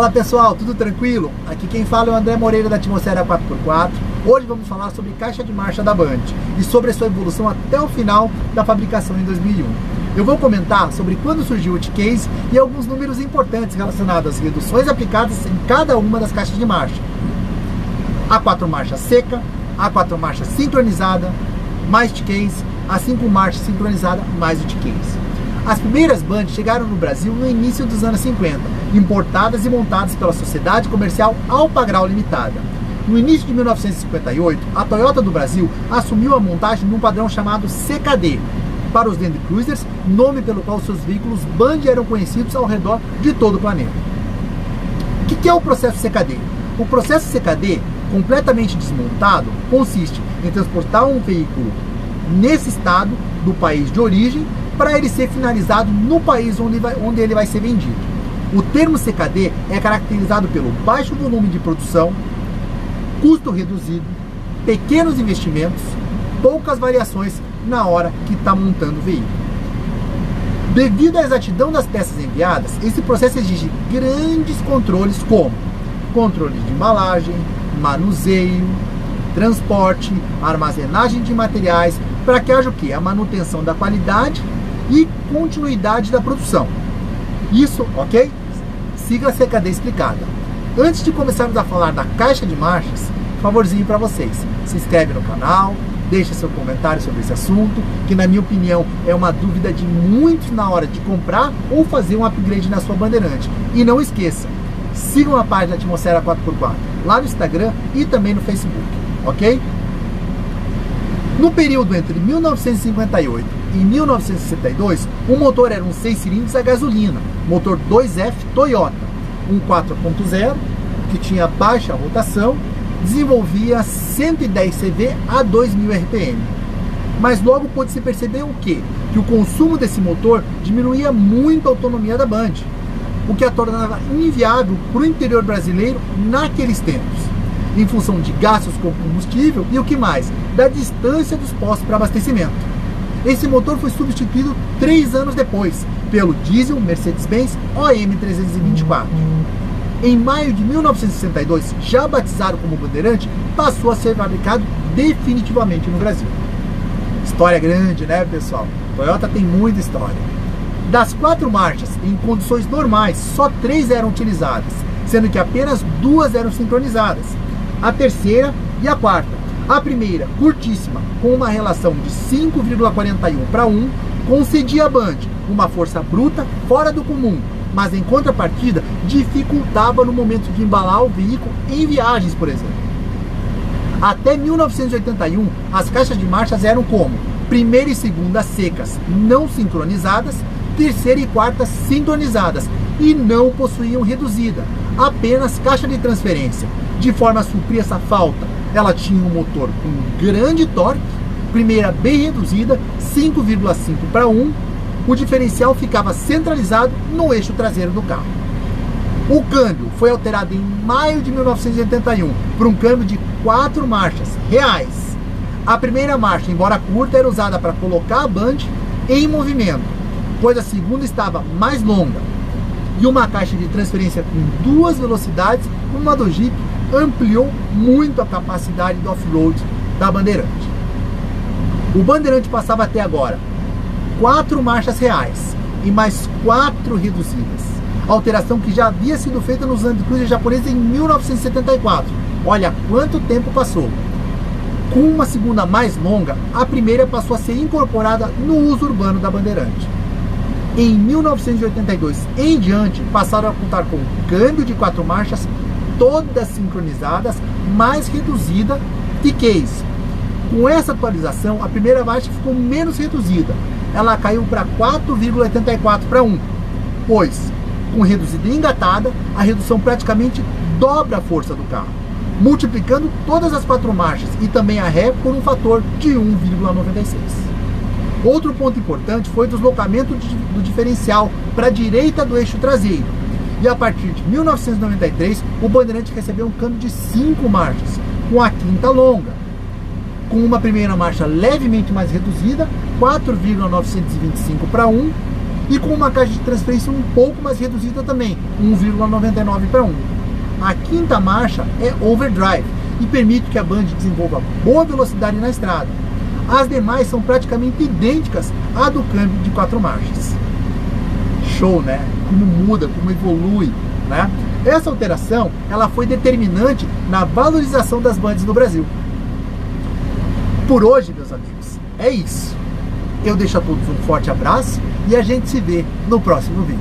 Fala pessoal, tudo tranquilo? Aqui quem fala é o André Moreira da Atmosfera 4x4. Hoje vamos falar sobre caixa de marcha da Band e sobre a sua evolução até o final da fabricação em 2001. Eu vou comentar sobre quando surgiu o T-Case e alguns números importantes relacionados às reduções aplicadas em cada uma das caixas de marcha. A 4 marchas seca, a 4 marchas sincronizada, mais T-Case, a 5 marchas sincronizada, mais o T-Case. As primeiras Band chegaram no Brasil no início dos anos 50, importadas e montadas pela Sociedade Comercial Alpagral Limitada. No início de 1958, a Toyota do Brasil assumiu a montagem de um padrão chamado CKD, para os Land Cruisers, nome pelo qual seus veículos Band eram conhecidos ao redor de todo o planeta. O que é o processo CKD? O processo CKD, completamente desmontado, consiste em transportar um veículo nesse estado do país de origem para ele ser finalizado no país onde ele vai ser vendido. O termo CKD é caracterizado pelo baixo volume de produção, custo reduzido, pequenos investimentos, poucas variações na hora que está montando o veículo. Devido à exatidão das peças enviadas, esse processo exige grandes controles como controle de embalagem, manuseio, transporte, armazenagem de materiais, para que haja o quê? A manutenção da qualidade e continuidade da produção. Isso, ok? Sigla CKD explicada. Antes de começarmos a falar da caixa de marchas, favorzinho para vocês. Se inscreve no canal, deixa seu comentário sobre esse assunto, que na minha opinião é uma dúvida de muitos na hora de comprar ou fazer um upgrade na sua Bandeirante. E não esqueça, sigam a página Atmosfera 4x4 lá no Instagram e também no Facebook, ok? No período entre 1958 e 1962, o motor era um 6 cilindros a gasolina, motor 2F Toyota, um 4.0, que tinha baixa rotação, desenvolvia 110 CV a 2.000 RPM. Mas logo pôde-se perceber o quê? Que o consumo desse motor diminuía muito a autonomia da Band, o que a tornava inviável para o interior brasileiro naqueles tempos, em função de gastos com combustível e o que mais? Da distância dos postos para abastecimento. Esse motor foi substituído 3 anos depois pelo diesel Mercedes-Benz OM324. Em maio de 1962, já batizado como Bandeirante, passou a ser fabricado definitivamente no Brasil. História grande, né, pessoal? Toyota tem muita história. Das 4 marchas, em condições normais, só 3 eram utilizadas, sendo que apenas 2 eram sincronizadas. A terceira e a quarta. A primeira, curtíssima, com uma relação de 5,41 para 1, concedia à Band uma força bruta fora do comum, mas em contrapartida dificultava no momento de embalar o veículo em viagens, por exemplo. Até 1981, as caixas de marchas eram como primeira e segunda secas, não sincronizadas, terceira e quarta sincronizadas e não possuíam reduzida, apenas caixa de transferência. De forma a suprir essa falta, ela tinha um motor com grande torque, primeira bem reduzida, 5,5 para 1, o diferencial ficava centralizado no eixo traseiro do carro. O câmbio foi alterado em maio de 1981 para um câmbio de 4 marchas reais. A primeira marcha, embora curta, era usada para colocar a Band em movimento, pois a segunda estava mais longa. E uma caixa de transferência com 2 velocidades, uma do Jeep, ampliou muito a capacidade do off-road da Bandeirante. O Bandeirante passava até agora 4 marchas reais e mais 4 reduzidas, alteração que já havia sido feita nos Land Cruiser japoneses em 1974. Olha quanto tempo passou. Com uma segunda mais longa, a primeira passou a ser incorporada no uso urbano da Bandeirante. Em 1982 em diante, passaram a contar com câmbio de 4 marchas, todas sincronizadas, mais reduzida T-Case. Com essa atualização, a primeira marcha ficou menos reduzida. Ela caiu para 4,84 para 1, pois, com reduzida engatada, a redução praticamente dobra a força do carro, multiplicando todas as 4 marchas e também a ré por um fator de 1,96. Outro ponto importante foi o deslocamento do diferencial para a direita do eixo traseiro. E a partir de 1993, o Bandeirante recebeu um câmbio de 5 marchas, com a quinta longa, com uma primeira marcha levemente mais reduzida, 4,925 para 1, e com uma caixa de transferência um pouco mais reduzida também, 1,99 para 1. A quinta marcha é overdrive e permite que a Band desenvolva boa velocidade na estrada. As demais são praticamente idênticas à do câmbio de 4 marchas. Show, né? Como muda, como evolui, né? Essa alteração, ela foi determinante na valorização das Bands no Brasil. Por hoje, meus amigos, é isso. Eu deixo a todos um forte abraço e a gente se vê no próximo vídeo.